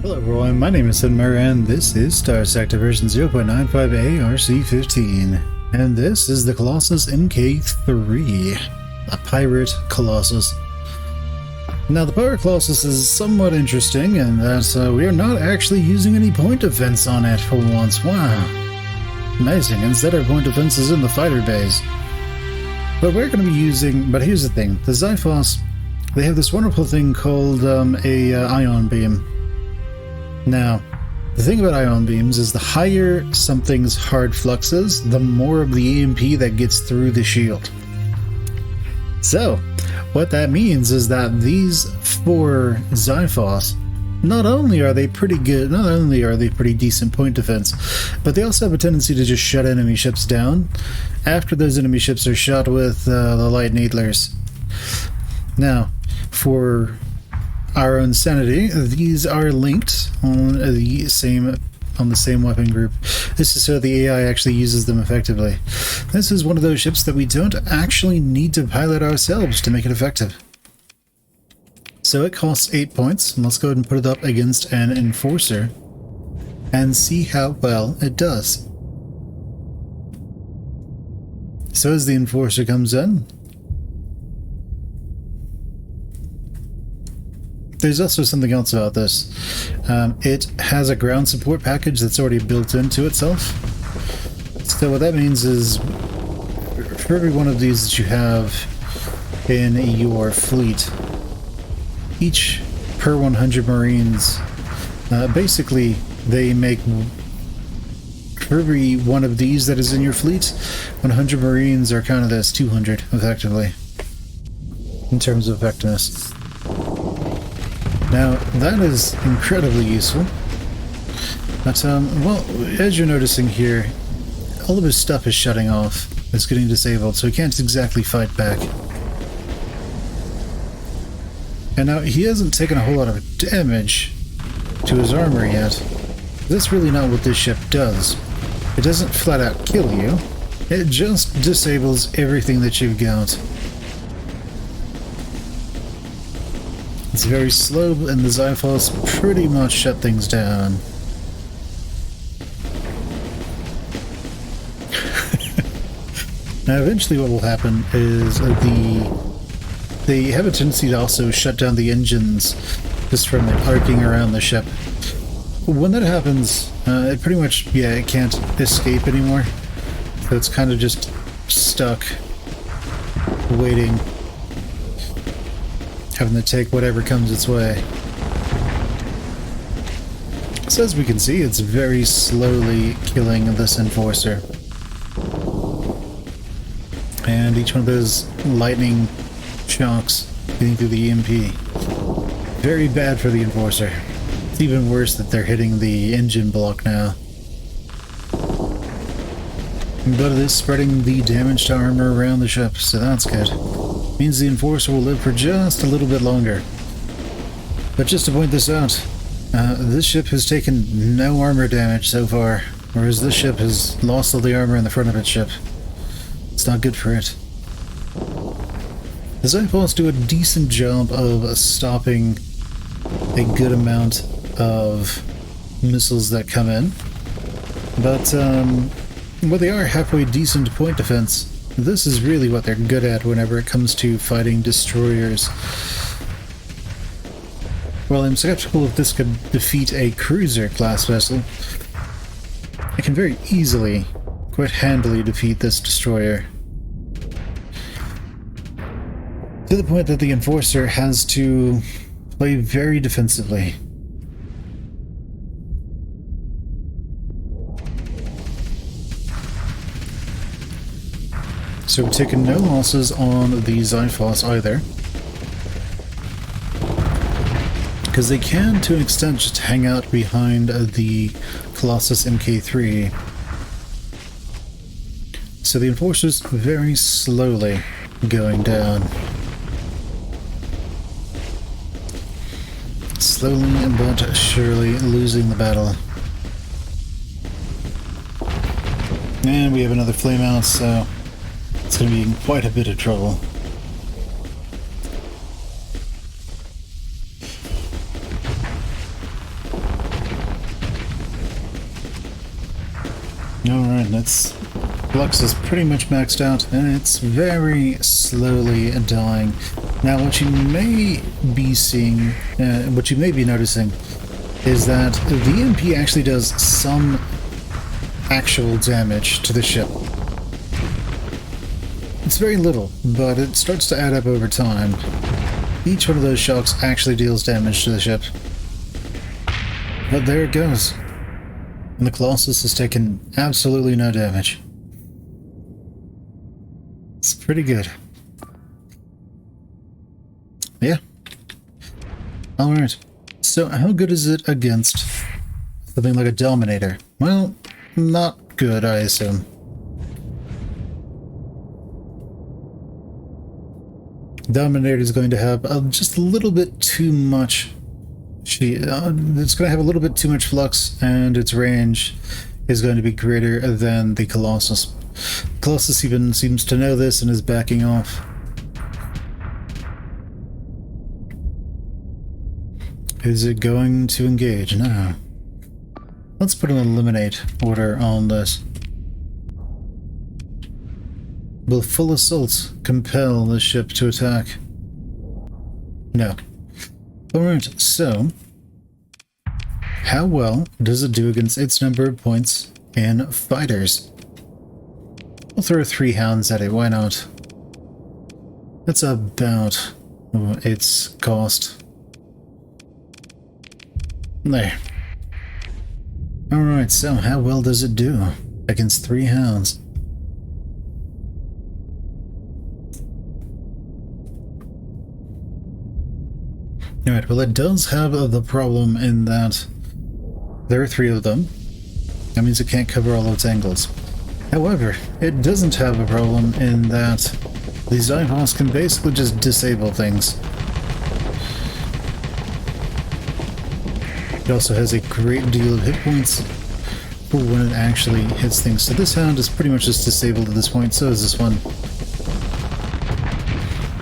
Hello everyone, my name is Muir and this is Starsector version 0.95 ARC-15. And this is the Colossus MK.III, a pirate Colossus. Now the pirate Colossus is somewhat interesting in that we are not actually using any point defense on it for once. Wow. Amazing, instead our point defense is in the fighter bays. But we're going to be using, but here's the thing, the Xyphos, they have this wonderful thing called a ion beam. Now, the thing about ion beams is the higher something's hard flux is, the more of the EMP that gets through the shield. So, what that means is that these four Xyphos, not only are they pretty good, not only are they pretty decent point defense, but they also have a tendency to just shut enemy ships down after those enemy ships are shot with the light needlers. Now, for our own sanity, these are linked on the same weapon group. This is so the AI actually uses them effectively. This is one of those ships that we don't actually need to pilot ourselves to make it effective. So it costs 8 points, and let's go ahead and put it up against an Enforcer and see how well it does. So as the Enforcer comes in, there's also something else about this. It has a ground support package that's already built into itself. So what that means is, for every one of these that you have in your fleet, each per 100 Marines, basically they make, for every one of these that is in your fleet, 100 Marines are counted as 200, effectively, in terms of effectiveness. Now, that is incredibly useful, but, well, as you're noticing here, all of his stuff is shutting off. It's getting disabled, so he can't exactly fight back. And now, he hasn't taken a whole lot of damage to his armor yet. That's really not what this ship does. It doesn't flat out kill you, it just disables everything that you've got. It's very slow, and the Xyphos pretty much shut things down. Now, eventually what will happen is they have a tendency to also shut down the engines just from arcing around the ship. When that happens, it pretty much, yeah, it can't escape anymore. So it's kind of just stuck, waiting, having to take whatever comes its way. So as we can see, it's very slowly killing this Enforcer. And each one of those lightning shocks getting through the EMP. Very bad for the Enforcer. It's even worse that they're hitting the engine block now. But it is spreading the damage to armor around the ship, so that's good. Means the Enforcer will live for just a little bit longer. But just to point this out, this ship has taken no armor damage so far, whereas this ship has lost all the armor in the front of its ship. It's not good for it. The Xyphos do a decent job of stopping a good amount of missiles that come in, but well, they are halfway decent point defense. This is really what they're good at whenever it comes to fighting destroyers. While I'm skeptical if this could defeat a cruiser-class vessel, it can very easily, quite handily defeat this destroyer. To the point that the Enforcer has to play very defensively. So we've taken no losses on the Xyphos either, because they can, to an extent, just hang out behind the Colossus MK.III. So the Enforcer's very slowly going down. Slowly but surely losing the battle. And we have another flame out, so it's going to be in quite a bit of trouble. Alright, that's... Flux is pretty much maxed out, and it's very slowly dying. Now, what you may be seeing, what you may be noticing, is that the EMP actually does some actual damage to the ship. It's very little, but it starts to add up over time. Each one of those shocks actually deals damage to the ship. But there it goes. And the Colossus has taken absolutely no damage. It's pretty good. Yeah. Alright. So how good is it against something like a Dominator? Well, not good, I assume. Dominator is going to have just a little bit too much. It's going to have a little bit too much flux, and its range is going to be greater than the Colossus. Colossus even seems to know this and is backing off. Is it going to engage? No. Let's put an eliminate order on this. Will full assault compel the ship to attack? No. Alright, so how well does it do against its number of points in fighters? We'll throw 3 Hounds at it, why not? That's about its cost. There. Alright, so how well does it do against 3 Hounds? Alright, well, it does have the problem in that there are 3 of them. That means it can't cover all of its angles. However, it doesn't have a problem in that the Xyphos can basically just disable things. It also has a great deal of hit points for when it actually hits things. So this Hound is pretty much just disabled at this point, so is this one.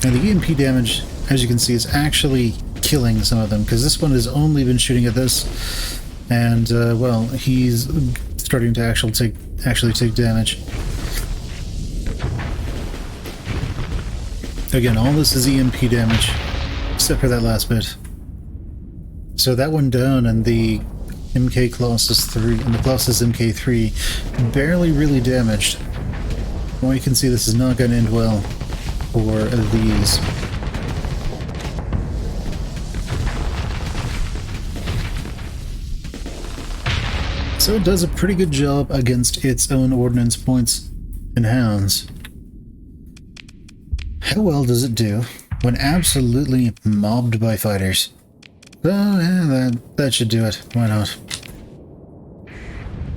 And the EMP damage, as you can see, is actually killing some of them, because this one has only been shooting at this, and well, he's starting to actually take damage. Again, all this is EMP damage, except for that last bit. So that one down, and the COLOSSUS MK.III barely really damaged. Well, you can see this is not going to end well for these. So it does a pretty good job against its own ordnance points and Hounds. How well does it do when absolutely mobbed by fighters? Oh yeah, that should do it. Why not?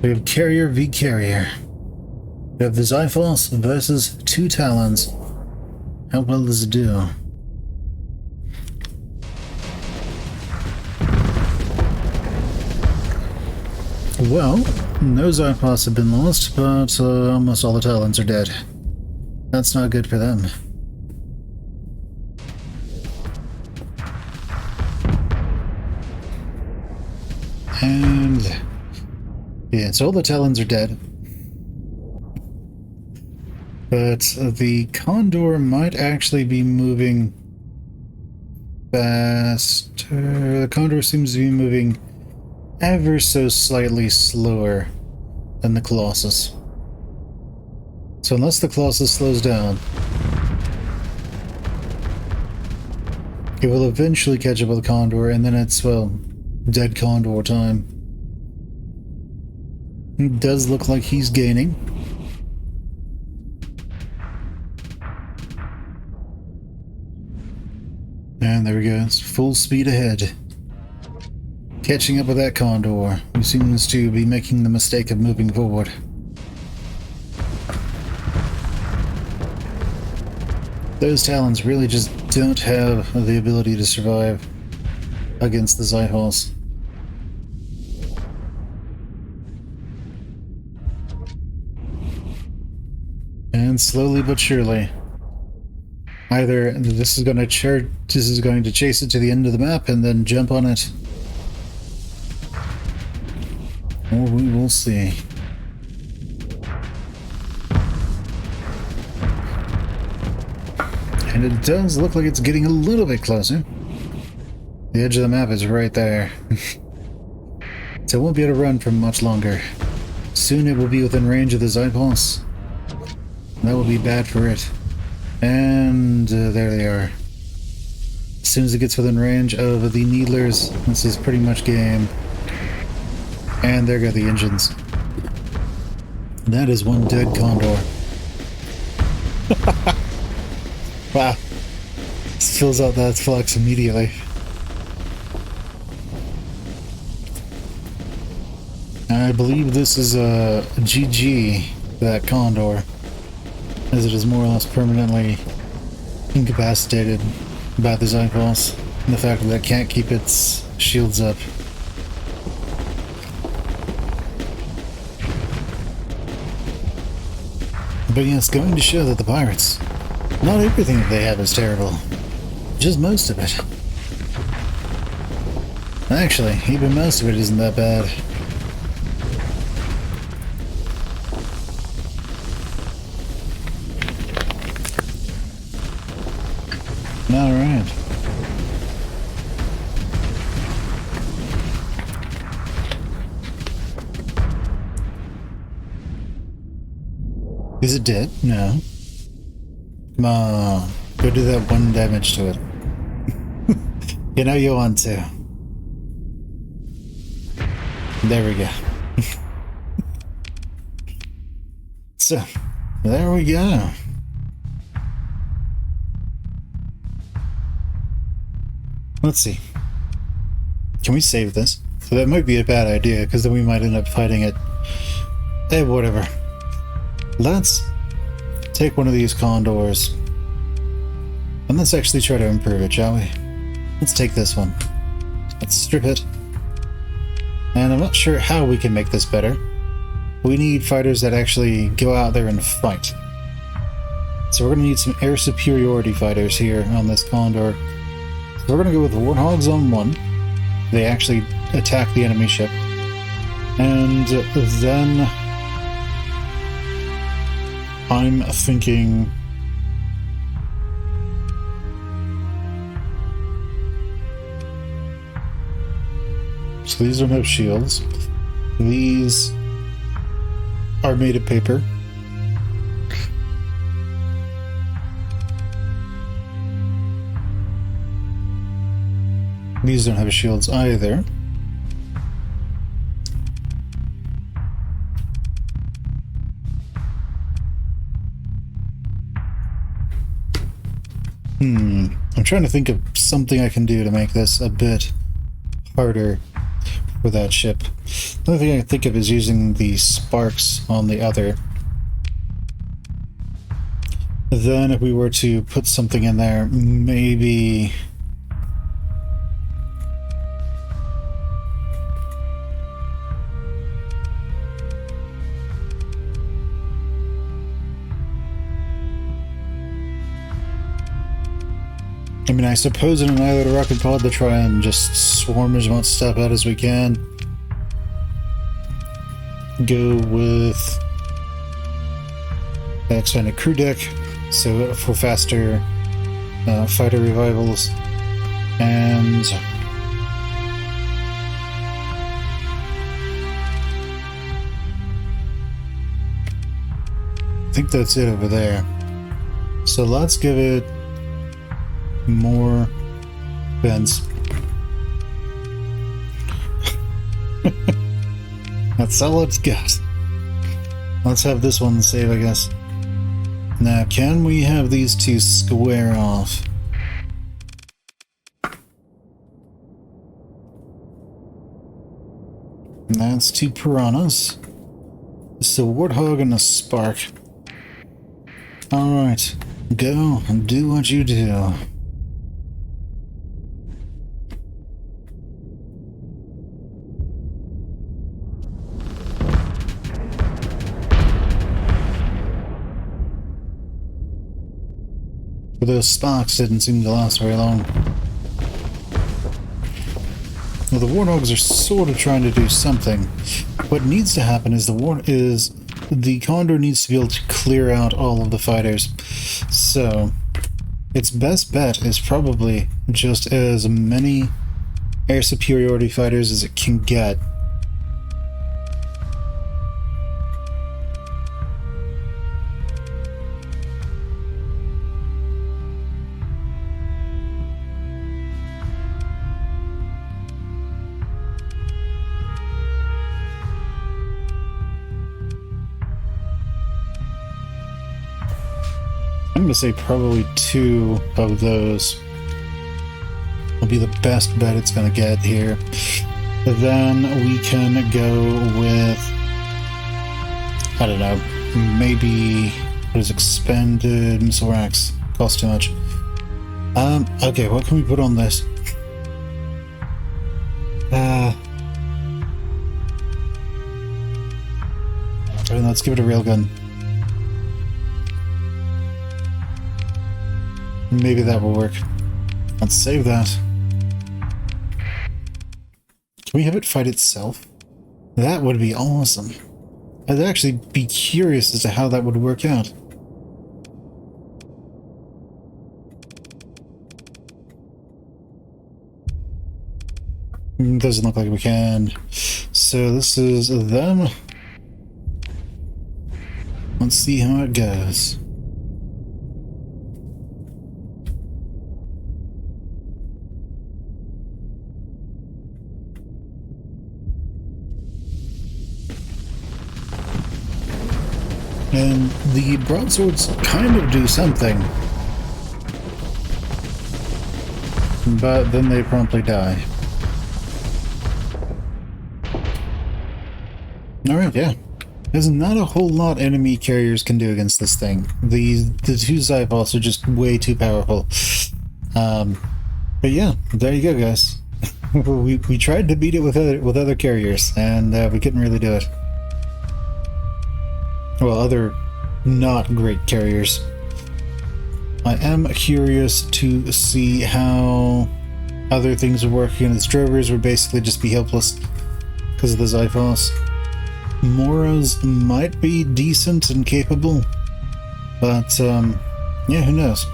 We have Carrier v Carrier. We have the Xyphos versus 2 Talons. How well does it do? Well, no Xyphos have been lost, but almost all the Talons are dead. That's not good for them. And yeah, so all the Talons are dead. But the Condor might actually be moving faster. The Condor seems to be moving ever so slightly slower than the Colossus. So unless the Colossus slows down, it will eventually catch up with the Condor, and then it's, well, dead Condor time. It does look like he's gaining. And there we go, it's full speed ahead. Catching up with that Condor, who seems to be making the mistake of moving forward. Those Talons really just don't have the ability to survive against the Xyphos. And slowly but surely, either this is going to chase it to the end of the map and then jump on it, or we will see. and it does look like it's getting a little bit closer. The edge of the map is right there. So it won't be able to run for much longer. Soon it will be within range of the Xyphos. That will be bad for it. And there they are. As soon as it gets within range of the Needlers, this is pretty much game. And there go the engines. That is one dead Condor. Wow. This fills out that flux immediately. I believe this is a GG, that Condor, as it is more or less permanently incapacitated by the Xyphos, and the fact that it can't keep its shields up. But yes, going to show that the pirates, not everything that they have is terrible, just most of it. Actually, even most of it isn't that bad. Alright. Is it dead? No. Come on. Go do that 1 damage to it. You know you want to. There we go. So, there we go. Let's see. Can we save this? So that might be a bad idea, because then we might end up fighting it. Whatever. Let's take one of these Condors. And let's actually try to improve it, shall we? Let's take this one. Let's strip it. And I'm not sure how we can make this better. We need fighters that actually go out there and fight. So we're going to need some air superiority fighters here on this Condor. So we're going to go with Warthogs on 1. They actually attack the enemy ship. And then I'm thinking so these don't have shields. These are made of paper. These don't have shields either. I'm trying to think of something I can do to make this a bit harder for that ship. The only thing I can think of is using the sparks on the other. Then if we were to put something in there, maybe... I mean, I suppose in an Annihilator rocket pod to try and just swarm as much stuff out as we can. Go with the expanded crew deck, so for faster fighter revivals, and I think that's it over there. So let's give it more vents. That's all it's got. Let's have this one save, I guess. Now, can we have these two square off? And that's 2 piranhas. It's a warthog and a spark. Alright, go and do what you do. But those sparks didn't seem to last very long. Well, the warthogs are sort of trying to do something. What needs to happen is the Condor needs to be able to clear out all of the fighters. So, its best bet is probably just as many air superiority fighters as it can get. I'm going to say probably 2 of those will be the best bet it's going to get here. Then we can go with, I don't know, maybe what is expended missile racks. Costs too much. Okay, what can we put on this? Let's give it a railgun. Maybe that will work. Let's save that. Can we have it fight itself? That would be awesome. I'd actually be curious as to how that would work out. Doesn't look like we can. So this is them. Let's see how it goes. And the broadswords kind of do something, but then they promptly die. Alright, yeah. There's not a whole lot enemy carriers can do against this thing. The 2 Xyphos are just way too powerful. But yeah, there you go, guys. we tried to beat it with other carriers, and we couldn't really do it. Well, other not great carriers. I am curious to see how other things are working. The Drovers would basically just be helpless because of the Xyphos. Moras might be decent and capable, but yeah, who knows?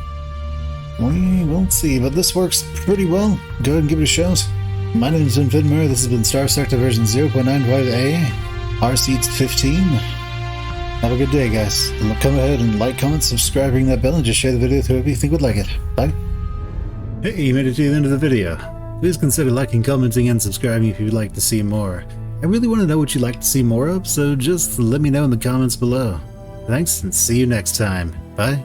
We will see, but this works pretty well. Go ahead and give it a shot. My name has been Muir. This has been Starsector version 0.95A, RC15. Have a good day, guys. Come ahead and like, comment, subscribe, ring that bell, and just share the video with whoever you think would like it. Bye. Hey, you made it to the end of the video. Please consider liking, commenting, and subscribing if you'd like to see more. I really want to know what you'd like to see more of, so just let me know in the comments below. Thanks, and see you next time. Bye.